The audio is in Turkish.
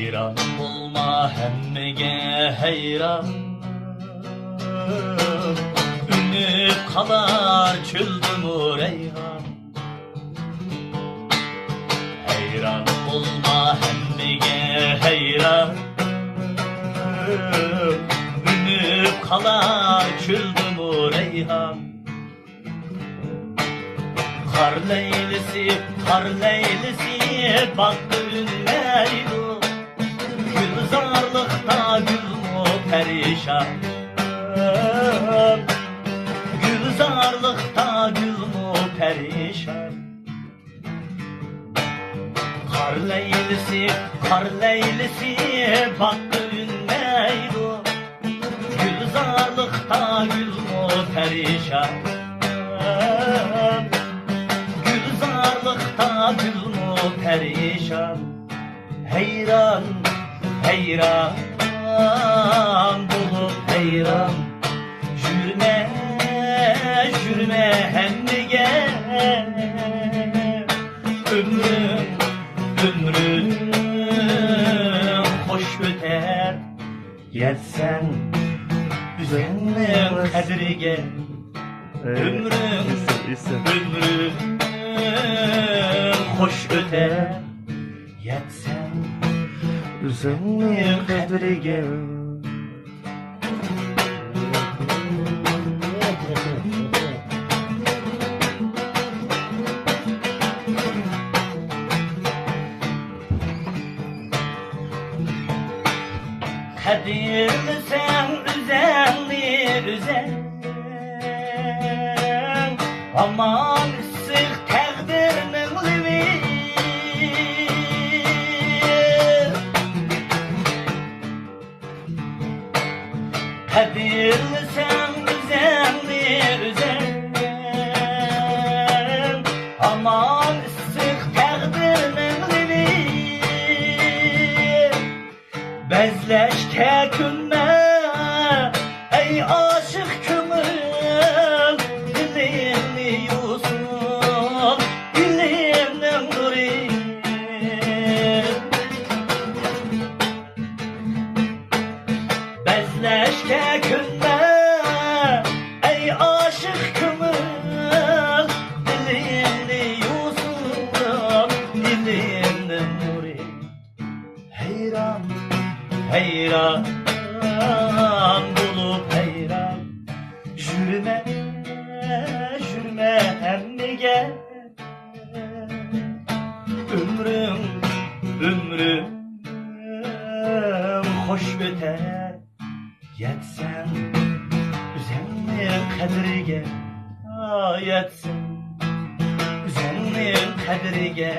Heyran olma hemmege heyran, ünlü kalar çöldüm reyhan. Heyran olma hemmege heyran, ünlü kalar çöldüm reyhan. Kar leylisi baktı ünleydi, gülzarlıkta gülmü perişan. Gülzarlıkta gülmü perişan. Kar leylisi baktı ünleydi, gülzarlıkta gülmü perişan. Gülzarlıkta gülmü perişan. Heyran, heyran bulup heyran, jürme, jürme hemmige. Ömrüm hoş öter, yetsen üzerinin kadrige. Ömrüm hoş öter, yetsen üzerinin kadrige. Kadirli sen üzenli üzen, aman sık takdirinin livi. Kadirli sen üzenli üzen, aman sık takdirinin livi. Bezleşke künme ey aşık kümül, dilimni yusun dilimden nuri. Bezleşke künme ey aşık kümül, dilimni yusun dilimden nuri. Heyran, heyran bulup heyran, jürme, jürme hemmige. Ömrüm hoş öter, yetsen üzennin kadrige. Yetsen üzennin kadrige.